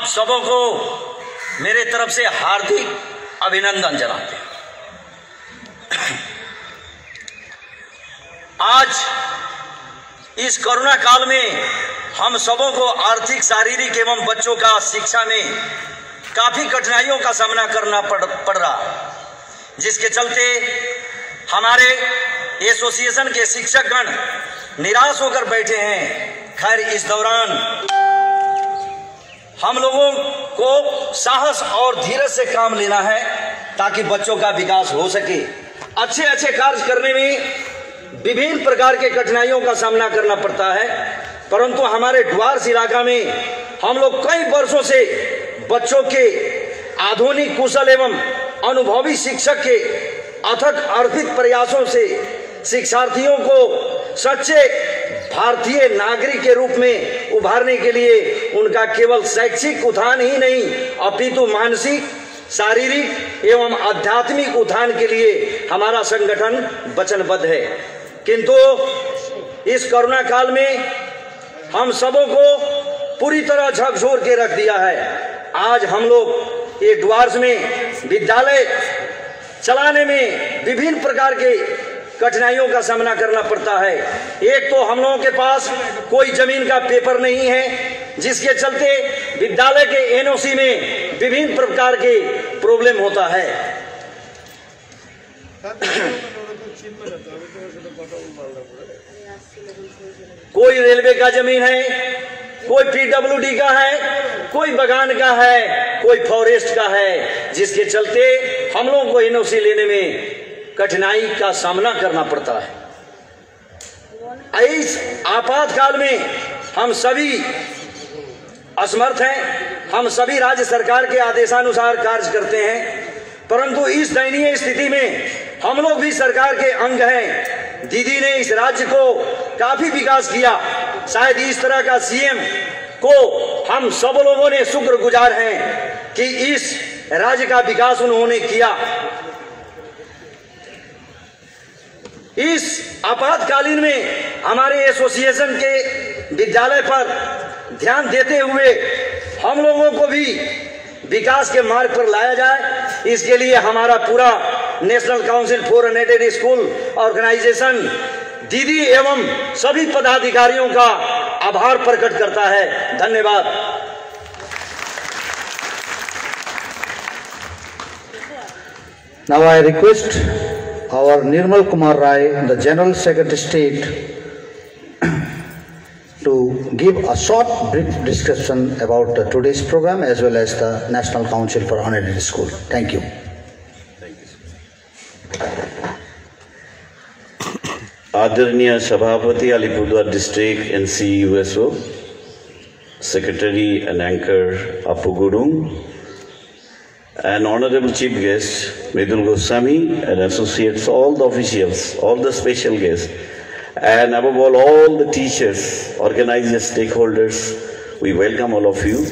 सबों को मेरे तरफ से हार्दिक अभिनंदन जनाते हैं। आज इस कोरोना काल में हम सबों को आर्थिक, शारीरिक एवं बच्चों का शिक्षा में काफी कठिनाइयों का सामना करना पड़ रहा, जिसके चलते हमारे एसोसिएशन के शिक्षकगण निराश होकर बैठे हैं। खैर, इस दौरान हम लोगों को साहस और धीरज से काम लेना है ताकि बच्चों का विकास हो सके। अच्छे अच्छे कार्य करने में विभिन्न प्रकार के कठिनाइयों का सामना करना पड़ता है, परंतु हमारे डुआर्स इलाका में हम लोग कई वर्षों से बच्चों के आधुनिक, कुशल एवं अनुभवी शिक्षक के अथक अर्पित प्रयासों से शिक्षार्थियों को सच्चे भारतीय नागरिक के रूप में उभारने के लिए उनका केवल शैक्षिक उत्थान ही नहीं अपितु मानसिक, शारीरिक एवं आध्यात्मिक उत्थान के लिए हमारा संगठन वचनबद्ध है। किंतु इस कोरोना काल में हम सबों को पूरी तरह झकझोर के रख दिया है। आज हम लोग ये डुआर्स में विद्यालय चलाने में विभिन्न प्रकार के कठिनाइयों का सामना करना पड़ता है। एक तो हम लोगों के पास कोई जमीन का पेपर नहीं है, जिसके चलते विद्यालय के एनओसी में विभिन्न प्रकार के प्रॉब्लम होता है। कोई रेलवे का जमीन है, कोई पीडब्ल्यूडी का है, कोई बगान का है, कोई फॉरेस्ट का है, जिसके चलते हम लोगों को एनओसी लेने में कठिनाई का सामना करना पड़ता है। इस आपातकाल में हम सभी असमर्थ हैं। हम सभी राज्य सरकार के आदेशानुसार कार्य करते हैं, परंतु इस दयनीय स्थिति में हम लोग भी सरकार के अंग हैं। दीदी ने इस राज्य को काफी विकास किया। शायद इस तरह का सीएम को हम सब लोगों ने शुक्रगुजार हैं कि इस राज्य का विकास उन्होंने किया। इस आपातकालीन में हमारे एसोसिएशन के विद्यालय पर ध्यान देते हुए हम लोगों को भी विकास के मार्ग पर लाया जाए, इसके लिए हमारा पूरा national council for unaided school organization दीदी एवं सभी पदाधिकारियों का आभार प्रकट करता है। धन्यवाद। Now I request our Nirmal Kumar Rai, the General Secretary State, to give a short brief description about today's program as well as the National Council for Unaided School. Thank you. आदरणीय सभापति Alipurduar district NCUSO, Secretary and Anchor Apu Gurung, and Honorable Chief Guest Mridul Goswami and associates, all the officials, all the special guests, and above all the teachers, organizers, stakeholders, we welcome all of you.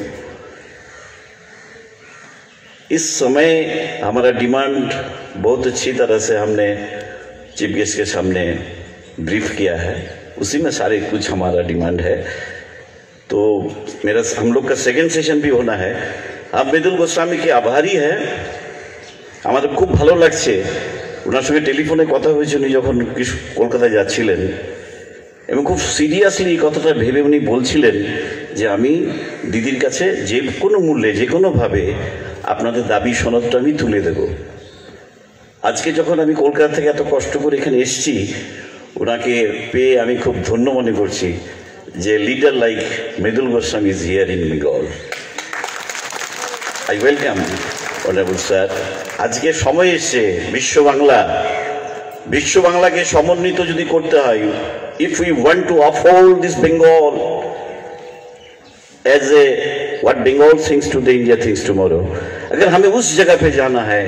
इस समय हमारा demand बहुत अच्छी तरह से हमने chief guest के सामने ब्रीफ किया है, उसी में सारे कुछ हमारा डिमांड है। तो मेरा हम लोग का सेकंड सेशन भी होना है। आप मृदुल गोस्वामी के आभारी है। हमारे खूब ভালো লাগছে ওনার সঙ্গে টেলিফোনে কথা হয়েছে উনি যখন কলকাতায় যাচ্ছিলেন, এবং খুব সিরিয়াসলি এই কথাটা ভেবে উনি বলছিলেন যে আমি দিদির কাছে যে কোনো মূল্যে যে কোনোভাবে আপনাদের দাবি সনদটা আমি তুলে দেব। আজকে যখন আমি কলকাতা থেকে এত কষ্ট করে এখানে এসেছি, ওনাকে পেয়ে আমি খুব ধন্য মনে করছি যে leader like Mridul Goswami is here in Bengal. I welcome honourable sir. আজকে সময় এসছে বিশ্ব বাংলাকে সমন্বিত যদি করতে হয়, if we want to uphold this Bengal as a what Bengal thinks today India thinks tomorrow, अगर हमें उस जगह पे जाना है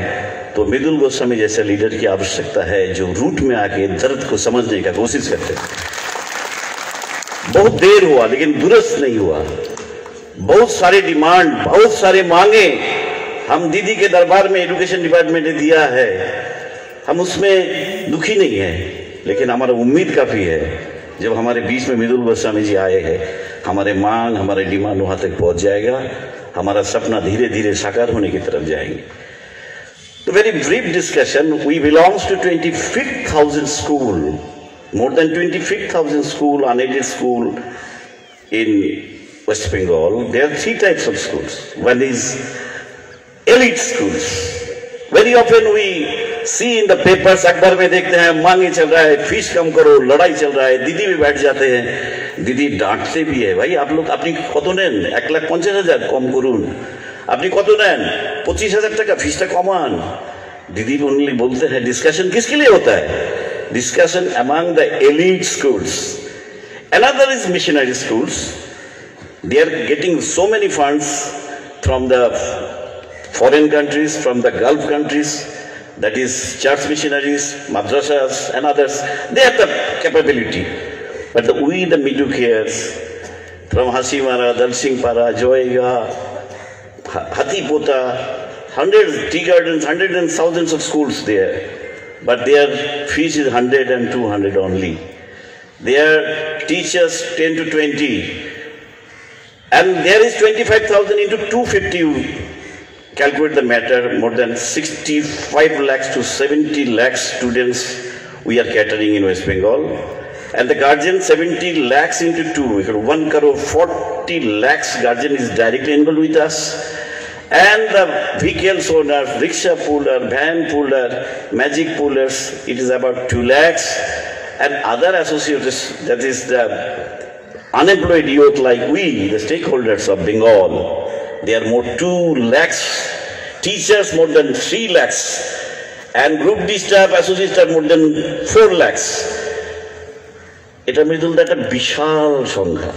तो मृदुल गोस्वामी जैसे लीडर की आवश्यकता है जो रूट में आके दर्द को समझने का कोशिश करते हैं। बहुत देर हुआ लेकिन दुरुस्त नहीं हुआ। बहुत सारे डिमांड, बहुत सारे मांगे हम दीदी के दरबार में एजुकेशन डिपार्टमेंट ने दिया है, हम उसमें दुखी नहीं है, लेकिन हमारा उम्मीद काफी है जब हमारे बीच में मृदुल गोस्वामी जी आए हैं, हमारे मांग, हमारे डिमांड वहां तक पहुंच जाएगा हमारा सपना धीरे धीरे साकार होने की तरफ जाएंगे. तो very brief discussion. We belongs to 25,000 school, more than 25,000 school, unaided school in West Bengal. There are three types of schools. One is elite schools. Very often we see in the papers, अखबार में देखते हैं मांगे चल रहा है, fees कम करो, लड़ाई चल रहा है, दीदी भी बैठ जाते हैं, दीदी डांटते भी है, भाई आप लोग अपनी কত নেন 1,50,000 কম করুন, আপনি কত নেন 25,000 টাকা ফিসটা কমান, दीदी ओनली बोलते हैं. डिस्कशन किसके लिए होता है? Discussion among the elite schools. Another is missionary schools. They are getting so many funds from the foreign countries, from the Gulf countries, that is church missionaries, madrasas and others. They have the capability. But we, the Midukiers, from Hasimara, Dalsingpara, Joega, Hatipota, hundreds, tea gardens, hundreds and thousands of schools there. But their fees is 100 and 200 only. Their teachers 10 to 20. And there is 25,000 into 250. Calculate the matter, more than 65 lakhs to 70 lakhs students we are catering in West Bengal. And the guardian 70 lakhs into 2, 1 crore 40 lakhs guardian is directly involved with us. And the vehicles owners, rickshaw puller, van puller, magic pullers, it is about 2 lakhs. And other associates, that is the unemployed youth like we, the stakeholders of Bengal, they are more 2 lakhs, teachers more than 3 lakhs, and group D staff, associate staff more than 4 lakhs. এটা মৃদুল একটা বিশাল সংখ্যা.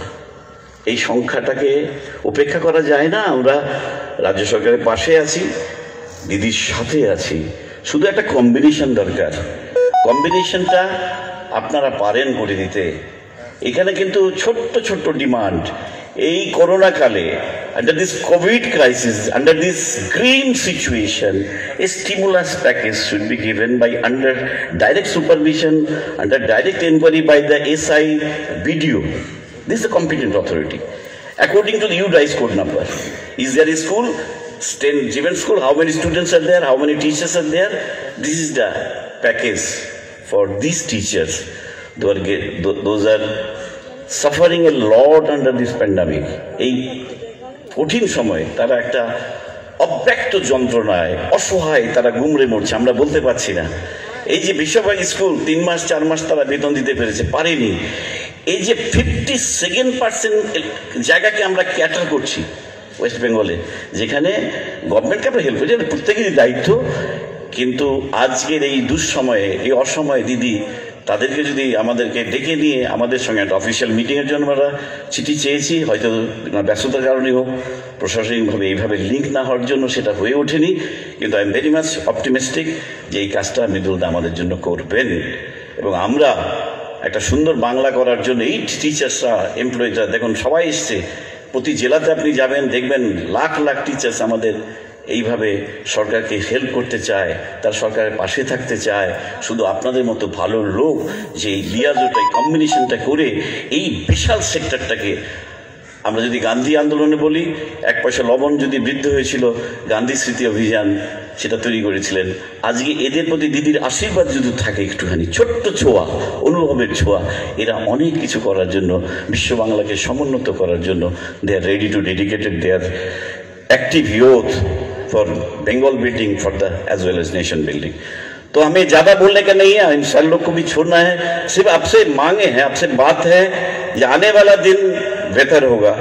এই সংখ্যাটাকে উপেক্ষা করা যায় না. আমরা রাজ্য সরকারের পাশে আছি, দিদির সাথে আছি, শুধু একটা কম্বিনেশন দরকার. কম্বিনেশনটা আপনারা পারেন করে দিতে. এখানে কিন্তু ছোট্ট ছোট্ট ডিমান্ড. এই করোনা কালে, under this COVID crisis, under this green situation, a stimulus package should be given by under direct supervision, under direct inquiry by the SI BDO. This is the competent authority. According to the UDICE code number, is there a school, given school, how many students are there, how many teachers are there? This is the package for these teachers. Those are suffering a lot under this pandemic. এই কঠিন সময়ে তারা একটা অব্যক্ত যন্ত্রণায় অসহায় তারা গুমড়ে মরছে, আমরা বলতে পারছি না. এই যে বেসরকারি স্কুল 3 মাস 4 মাস তারা বেতন দিতে পেরেছে, পারেনি. এই যে 57% জায়গাকে আমরা ক্যাটার করছি ওয়েস্ট বেঙ্গলে, যেখানে গভর্নমেন্টকে আমরা হেল্প করছি, প্রত্যেকেরই দায়িত্ব. কিন্তু আজকের এই দুঃসময়ে, এই অসময়ে দিদি তাদেরকে যদি আমাদেরকে ডেকে নিয়ে আমাদের সঙ্গে একটা অফিসিয়াল মিটিংয়ের জন্য আমরা চিঠি চেয়েছি, হয়তো ব্যস্ততার কারণে হোক, প্রশাসনিকভাবে এইভাবে লিঙ্ক না হওয়ার জন্য সেটা হয়ে ওঠেনি. কিন্তু I am very much optimistic যে এই কাজটা মৃদুলদা আমাদের জন্য করবেন. এবং আমরা একটা সুন্দর বাংলা করার জন্য এই টিচার্সরা, এমপ্লয়িজরা, দেখুন সবাই এসছে, প্রতি জেলাতে আপনি যাবেন দেখবেন লাখ লাখ টিচার্স আমাদের এইভাবে সরকারকে হেল্প করতে চায়, তার সরকারের পাশে থাকতে চায়. শুধু আপনাদের মতো ভালো লোক যে এই লিয়াজোটাই কম্বিনেশনটা করে এই বিশাল সেক্টরটাকে, আমরা যদি গান্ধী আন্দোলনে বলি, 1 পয়সা লবণ যদি বৃদ্ধ হয়েছিল, গান্ধী স্মৃতি অভিযান সেটা তৈরি করেছিলেন. আজকে এদের প্রতি দিদির আশীর্বাদ যদি থাকে, একটুখানি ছোট্ট ছোঁয়া, অনুভবের ছোঁয়া, এরা অনেক কিছু করার জন্য, বিশ্ব বাংলাকে সমুন্নত করার জন্য they are ready to dedicated their active youth for Bengal building for the as well as nation building. तो हमें ज़्यादा बोलने का नहीं है, इन सारे लोग को भी छोड़ना है. सिर्फ आपसे मांगे हैं, आपसे बात है कि आने वाला दिन बेहतर होगा.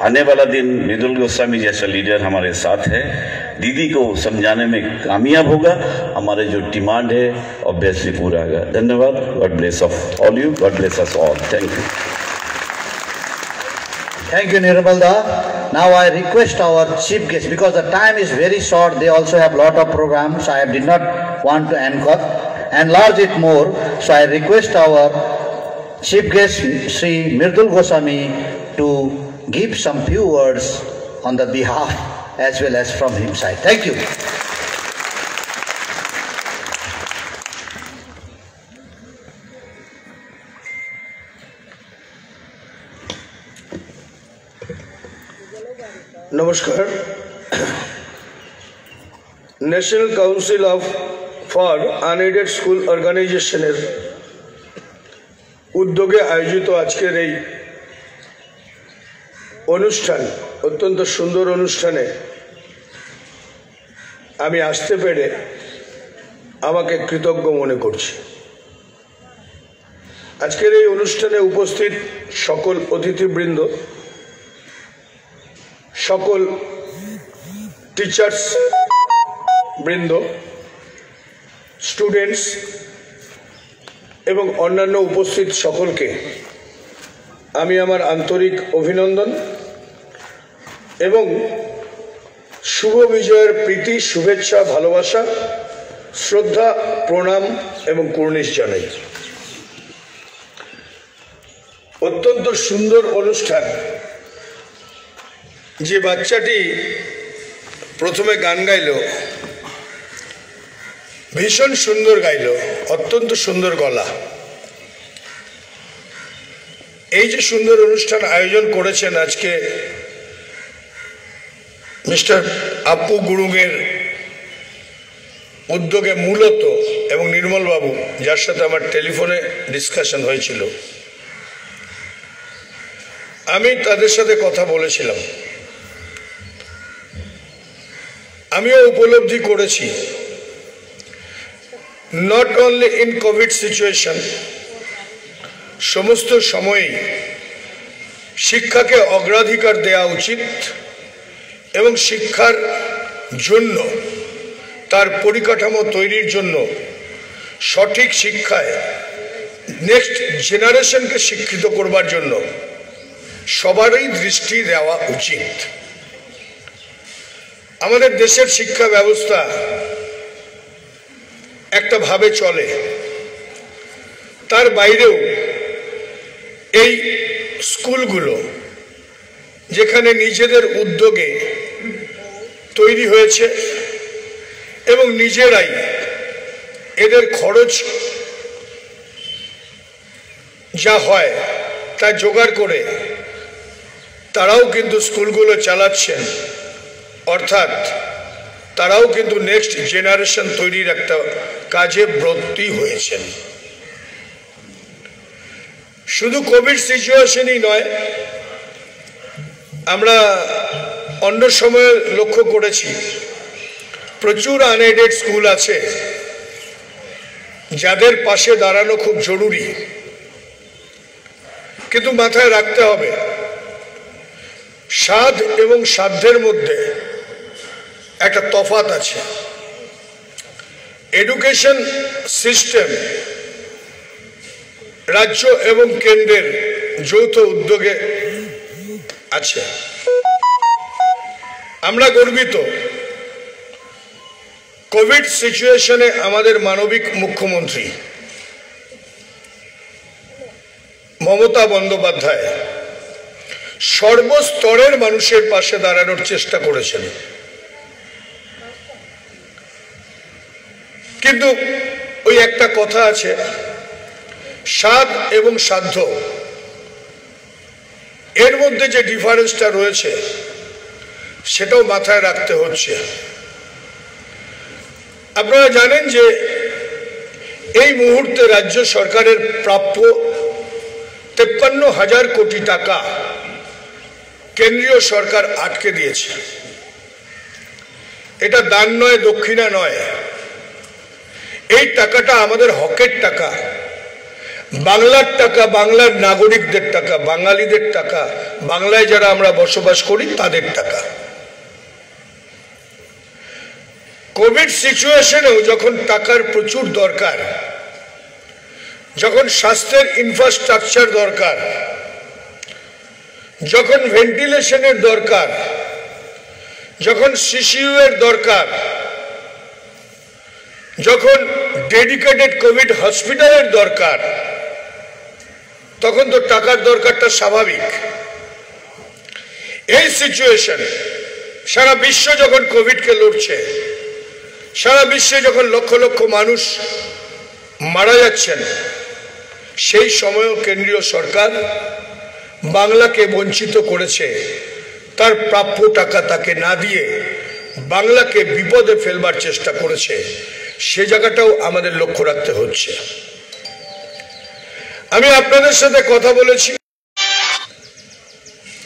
आने वाला दिन मृदुल गोस्वामी जैसा लीडर हमारे साथ है, दीदी को समझाने में कामयाब होगा. हमारे जो डिमांड है ऑब्वियसली पूरा होगा. धन्यवाद. God bless of all you. God bless us all. Thank you. Thank you, Nirmalda. Now I request our chief guest, because the time is very short, they also have lot of programs, so I did not want to enlarge it more. So I request our chief guest, Sri Mridul Goswami, to give some few words on the behalf as well as from his side. Thank you. নমস্কার। National council for unaided school অর্গানাইজেশনের উদ্যোগে আয়োজিত আজকের এই অনুষ্ঠান, অত্যন্ত সুন্দর অনুষ্ঠানে আমি আসতে পেরে আমাকে কৃতজ্ঞ মনে করছি। আজকের এই অনুষ্ঠানে উপস্থিত সকল অতিথিবৃন্দ, সকল টিচার্স বৃন্দ, স্টুডেন্টস এবং অন্যান্য উপস্থিত সকলকে আমি আমার আন্তরিক অভিনন্দন এবং শুভ বিজয়ের প্রীতি, শুভেচ্ছা, ভালোবাসা, শ্রদ্ধা, প্রণাম এবং কুর্নিশ জানাই। অত্যন্ত সুন্দর অনুষ্ঠান। যে বাচ্চাটি প্রথমে গান গাইল, ভীষণ সুন্দর গাইল, অত্যন্ত সুন্দর গলা। এই যে সুন্দর অনুষ্ঠান আয়োজন করেছেন আজকে মিস্টার আপু গুরুংয়ের উদ্যোগে মূলত, এবং নির্মল বাবু যার সাথে আমার টেলিফোনে ডিসকাশন হয়েছিল, আমি তাদের সাথে কথা বলেছিলাম। আমিও উপলব্ধি করেছি, not only in Covid situation, সমস্ত সময়েই শিক্ষাকে অগ্রাধিকার দেওয়া উচিত এবং শিক্ষার জন্য, তার পরিকাঠামো তৈরির জন্য, সঠিক শিক্ষায় নেক্সট জেনারেশনকে শিক্ষিত করবার জন্য সবারই দৃষ্টি দেওয়া উচিত। আমাদের দেশের শিক্ষা ব্যবস্থা একটা ভাবে চলে, তার বাইরেও এই স্কুলগুলো যেখানে নিজেদের উদ্যোগে তৈরি হয়েছে এবং নিজেরাই এদের খরচ যা হয় তা জোগাড় করে তারাও কিন্তু স্কুলগুলো চালাচ্ছেন, অর্থাৎ তারাও কিন্তু নেক্সট জেনারেশন তৈরির একটা কাজে ব্রতী হয়েছেন। শুধু কোভিড সিচুয়েশনই নয়, আমরা অন্য সময়ে লক্ষ্য করেছি প্রচুর আনএডেড স্কুল আছে যাদের পাশে দাঁড়ানো খুব জরুরি। কিন্তু মাথায় রাখতে হবে, সাধ এবং সাধ্যের মধ্যে একটা তফাৎ আছে। এডুকেশন সিস্টেম রাজ্য এবং কেন্দ্রের যৌথ উদ্যোগে আছে। আমরা গর্বিত, কোভিড সিচুয়েশনে আমাদের মানবিক মুখ্যমন্ত্রী মমতা বন্দ্যোপাধ্যায় সর্বস্তরের মানুষের পাশে দাঁড়ানোর চেষ্টা করেছেন। কিন্তু ওই একটা কথা আছে, সাধ এবং সাধ্য, এর মধ্যে যে ডিফারেন্সটা রয়েছে সেটাও মাথায় রাখতে হচ্ছে। আপনারা জানেন যে এই মুহূর্তে রাজ্য সরকারের প্রাপ্য 53,000 কোটি টাকা কেন্দ্রীয় সরকার আটকে দিয়েছে। এটা দান নয়, দক্ষিণা নয়, এই টাকাটা আমাদের হকের টাকা, বাংলার টাকা, বাংলার নাগরিকদের টাকা, বাঙালিদের টাকা, বাংলায় যারা আমরা বসবাস করি তাদের টাকা। কোভিড সিচুয়েশনেও যখন টাকার প্রচুর দরকার, যখন স্বাস্থ্যের ইনফ্রাস্ট্রাকচার দরকার, যখন ভেন্টিলেশনের দরকার, যখন সিসিইউ এর দরকার, যখন ডেডিকেটেড কোভিড হসপিটালের দরকার, তখন তো টাকার দরকারটা স্বাভাবিক। এই সিচুয়েশন, সারা বিশ্ব যখন কোভিডকে লড়ছে, সারা বিশ্বে যখন লক্ষ লক্ষ মানুষ মারা যাচ্ছেন, সেই সময়ও কেন্দ্রীয় সরকার বাংলাকে বঞ্চিত করেছে তার প্রাপ্য টাকা তাকে না দিয়ে বাংলাকে বিপদে ফেলবার চেষ্টা করেছে, সে জায়গাটাও আমাদের লক্ষ্য রাখতে হচ্ছে। আমি আপনাদের সাথে কথা বলেছি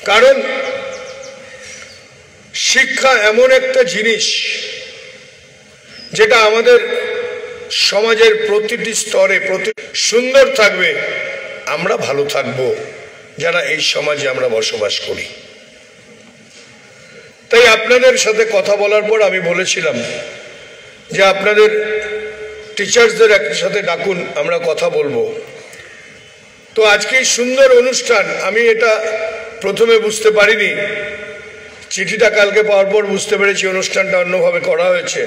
কারণ শিক্ষা এমন একটা জিনিস যেটা আমাদের সমাজের প্রতিটি স্তরে সুন্দর থাকবে, আমরা ভালো থাকবো যারা এই সমাজে আমরা বসবাস করি। তাই আপনাদের সাথে কথা বলার পর আমি বলেছিলাম যে আপনাদের টিচার্সদের একসাথে ডাকুন, আমরা কথা বলবো। তো আজকে এই সুন্দর অনুষ্ঠান, আমি এটা প্রথমে বুঝতে পারিনি, চিঠিটা কালকে পাওয়ার পর বুঝতে পেরেছি অনুষ্ঠানটা অন্যভাবে করা হয়েছে।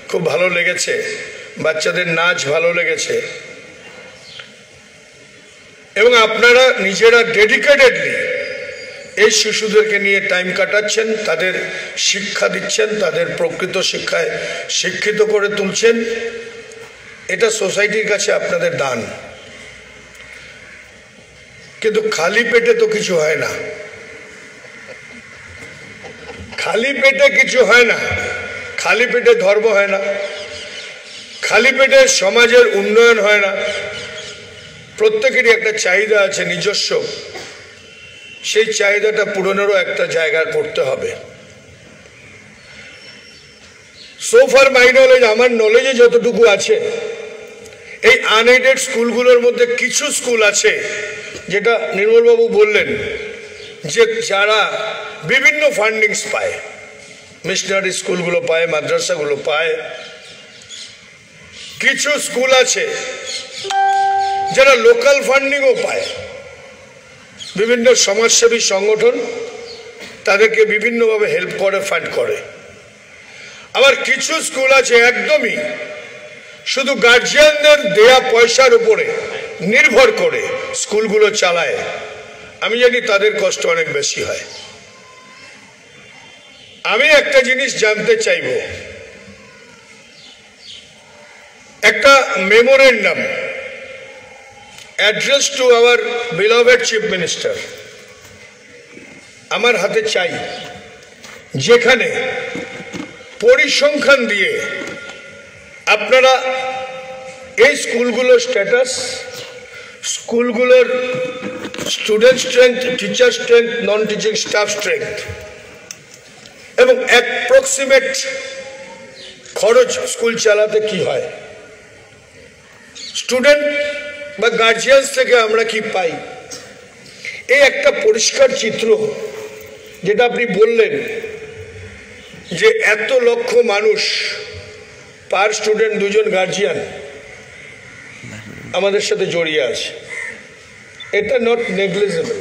খুব ভালো লেগেছে, বাচ্চাদের নাচ ভালো লেগেছে এবং আপনারা নিজেরা ডেডিকেটেডলি এই শিশুদেরকে নিয়ে টাইম কাটাচ্ছেন, তাদের শিক্ষা দিচ্ছেন, তাদের প্রকৃত শিক্ষায় শিক্ষিত করে তুলছেন। এটা সোসাইটির কাছে আপনাদের দান। কিন্তু খালি পেটে তো কিছু হয় না, খালি পেটে কিছু হয় না, খালি পেটে ধর্ম হয় না, খালি পেটে সমাজের উন্নয়ন হয় না। প্রত্যেকেরই একটা চাহিদা আছে নিজস্ব, সেই চাহিদাটা পূরণেরও একটা জায়গা করতে হবে। সো ফার মাই নলেজ, আমার নলেজে যতটুকু আছে, এই আনএডেড স্কুলগুলোর মধ্যে কিছু স্কুল আছে যেটা নির্মলবাবু বললেন যে যারা বিভিন্ন ফান্ডিংস পায়, মিশনারি স্কুলগুলো পায়, মাদ্রাসাগুলো পায়। কিছু স্কুল আছে যারা লোকাল ফান্ডিংও পায়, বিভিন্ন সমাজসেবী সংগঠন তাদেরকে বিভিন্নভাবে হেল্প করে, ফান্ড করে। আবার কিছু স্কুল আছে একদমই শুধু গার্জিয়ানদের দেয়া পয়সার উপরে নির্ভর করে স্কুলগুলো চালায়। আমি জানি তাদের কষ্ট অনেক বেশি হয়। আমি একটা জিনিস জানতে চাইব, একটা memorandum address to our beloved chief minister আমার হাতে চাই, যেখানে পরিসংখ্যান দিয়ে আপনারা এই স্কুলগুলোর স্ট্যাটাস, স্কুলগুলোর student strength, teacher strength, non teaching staff strength এবং অ্যাপ্রক্সিমেট খরচ স্কুল চালাতে কি হয়, স্টুডেন্ট বা গার্জিয়ানস থেকে আমরা কি পাই, এই একটা পরিষ্কার চিত্র, যেটা আপনি বললেন যে এত লক্ষ মানুষ, পার স্টুডেন্ট দুজন গার্জিয়ান আমাদের সাথে জড়িয়ে আছে। এটা নট নেগলিজেবল।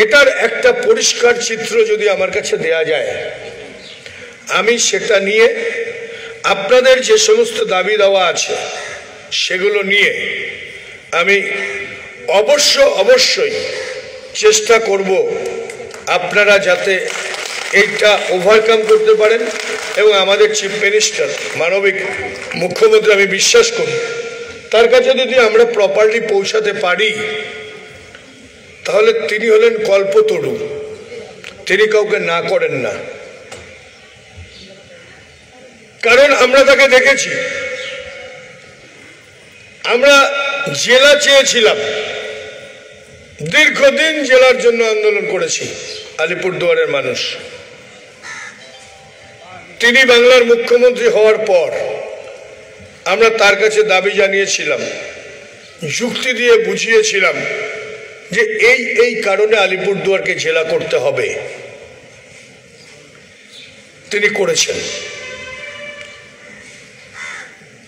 এটার একটা পরিষ্কার চিত্র যদি আমার কাছে দেয়া যায়, আমি সেটা নিয়ে আপনাদের যে সমস্ত দাবি দেওয়া আছে সেগুলো নিয়ে আমি অবশ্যই চেষ্টা করব আপনারা যাতে এইটা ওভারকাম করতে পারেন। এবং আমাদের চিফ মিনিস্টার, মানবিক মুখ্যমন্ত্রী, আমি বিশ্বাস করি তার কাছে যদি আমরা প্রপারলি পৌঁছাতে পারি তাহলে তিনি হলেন কল্পতরু, তিনি কাউকে না করেন না। কারণ আমরা তাকে দেখেছি, আমরা জেলা চেয়েছিলাম, দীর্ঘদিন জেলার জন্য আন্দোলন করেছি আলিপুরদুয়ারের মানুষ। তিনি বাংলার মুখ্যমন্ত্রী হওয়ার পর আমরা তার কাছে দাবি জানিয়েছিলাম, যুক্তি দিয়ে বুঝিয়েছিলাম যে এই কারণে আলিপুরদুয়ারকে জেলা করতে হবে। তিনি করেছেন।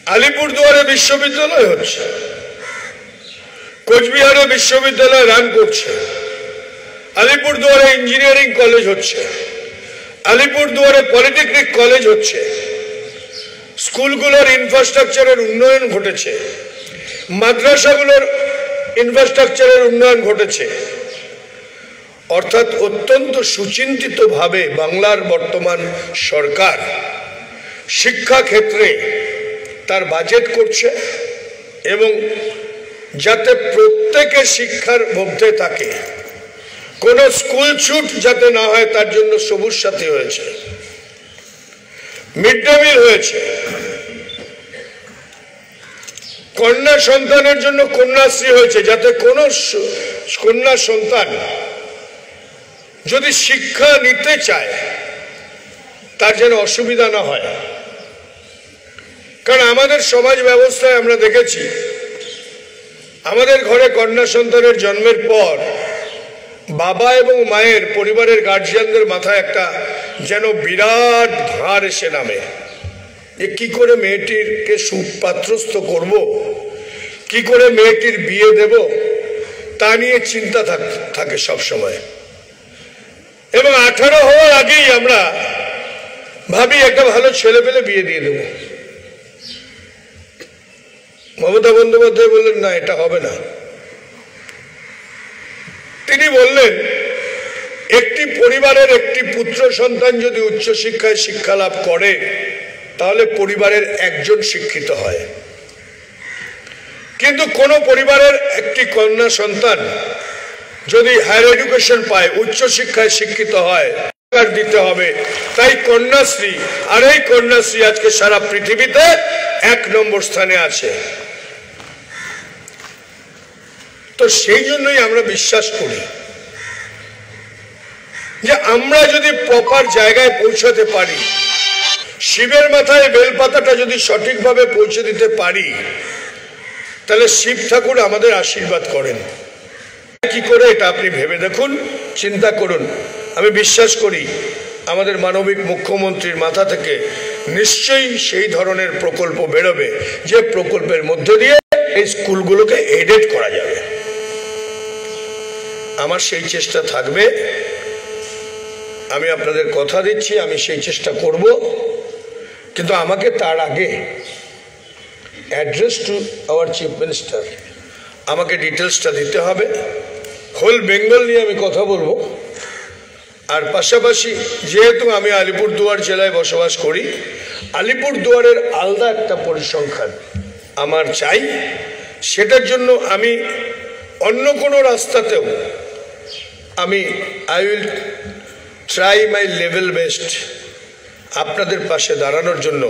আলিপুরদুয়ারে বিশ্ববিদ্যালয় হচ্ছে, কোচবিহারে বিশ্ববিদ্যালয় রান করছে, আলিপুরদুয়ারে ইঞ্জিনিয়ারিং কলেজ হচ্ছে, আলিপুরদুয়ারে পলিটেকনিক কলেজ হচ্ছে, স্কুলগুলোর ইনফ্রাস্ট্রাকচারের উন্নয়ন ঘটেছে, মাদ্রাসাগুলোর ইনফ্রাস্ট্রাকচারের উন্নয়ন ঘটেছে। অর্থাৎ অত্যন্ত সুচিন্তিতভাবে বাংলার বর্তমান সরকার শিক্ষা ক্ষেত্রে তার বাজেট করছে এবং যাতে প্রত্যেকে শিক্ষার মধ্যে থাকে, কোন স্কুল ছুট যাতে না হয় তার জন্য সবুজ সাথী হয়েছে, মিড ডে মিল হয়েছে, কন্যা সন্তানের জন্য কন্যাশ্রী হয়েছে, যাতে কোন কন্যা সন্তান যদি শিক্ষা নিতে চায় তার যেন অসুবিধা না হয়। কারণ আমাদের সমাজ ব্যবস্থায় আমরা দেখেছি, আমাদের ঘরে কন্যা সন্তানের জন্মের পর বাবা এবং মায়ের পরিবারের গার্জিয়ানদের মাথায় একটা যেন বিরাট ভার এসে নামে। যে কি করে মেয়েটিকে সুপাত্রস্থ করব, কি করে মেয়েটির বিয়ে দেব, তা নিয়ে চিন্তা থাকে সব সময়। এবং 18 হওয়ার আগেই আমরা ভাবি একটা ভালো ছেলে পেলে বিয়ে দিয়ে দেব। মমতা বন্দ্যোপাধ্যায় বললেন না, এটা হবে না। তিনি বললেন একটি পরিবারের একটি পুত্র সন্তান যদি উচ্চশিক্ষায় শিক্ষা লাভ করে তাহলে পরিবারের একজন শিক্ষিত হয়, কিন্তু কোন পরিবারের একটি কন্যা সন্তান যদি হায়ার এডুকেশন পায়, উচ্চশিক্ষায় শিক্ষিত হয়, দিতে হবে। তাই কন্যাশ্রী, আর এই কন্যাশ্রী আজকে সারা পৃথিবীতে 1 নম্বর স্থানে আছে। তো সেই জন্যই আমরা বিশ্বাস করি যে আমরা যদি প্রপার জায়গায় পৌঁছাতে পারি, শিবের মাথায় বেলপাতাটা যদি সঠিকভাবে পৌঁছে দিতে পারি, তাহলে শিব ঠাকুর আমাদের আশীর্বাদ করেন। কি করে এটা আপনি ভেবে দেখুন, চিন্তা করুন। আমি বিশ্বাস করি আমাদের মানবিক মুখ্যমন্ত্রীর মাথা থেকে নিশ্চয়ই সেই ধরনের প্রকল্প বেরোবে, যে প্রকল্পের মধ্য দিয়ে এই স্কুলগুলোকে এডেড করা যাবে। আমার সেই চেষ্টা থাকবে, আমি আপনাদের কথা দিচ্ছি, আমি সেই চেষ্টা করব। কিন্তু আমাকে তার আগে address to hour chief minister, আমাকে ডিটেলসটা দিতে হবে। হোল বেঙ্গল নিয়ে আমি কথা বলবো। আর পাশাপাশি যেহেতু আমি আলিপুরদুয়ার জেলায় বসবাস করি, আলিপুরদুয়ারের আলাদা একটা পরিসংখ্যান আমার চাই। সেটার জন্য আমি অন্য কোনো রাস্তাতেও আমি I will try my level best আপনাদের পাশে দাঁড়ানোর জন্য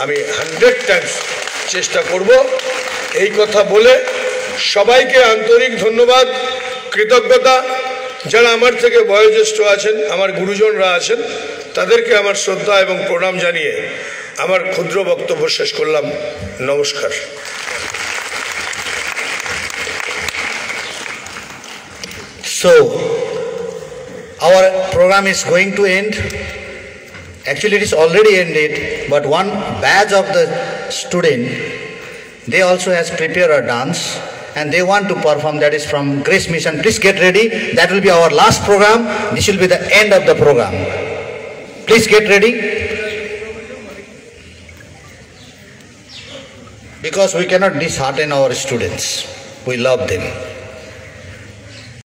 আমি 100 টাইমস চেষ্টা করব। এই কথা বলে সবাইকে আন্তরিক ধন্যবাদ, কৃতজ্ঞতা। যারা আমার থেকে বয়োজ্যেষ্ঠ আছেন, আমার গুরুজনরা আছেন, তাদেরকে আমার শ্রদ্ধা এবং প্রণাম জানিয়ে আমার ক্ষুদ্র বক্তব্য শেষ করলাম। নমস্কার। So, our program is going to end. Actually, it is already ended, but one batch of the student, they also has prepared a dance and they want to perform. That is from Grace Mission. Please get ready. That will be our last program. This will be the end of the program. Please get ready. Because we cannot dishearten our students. We love them.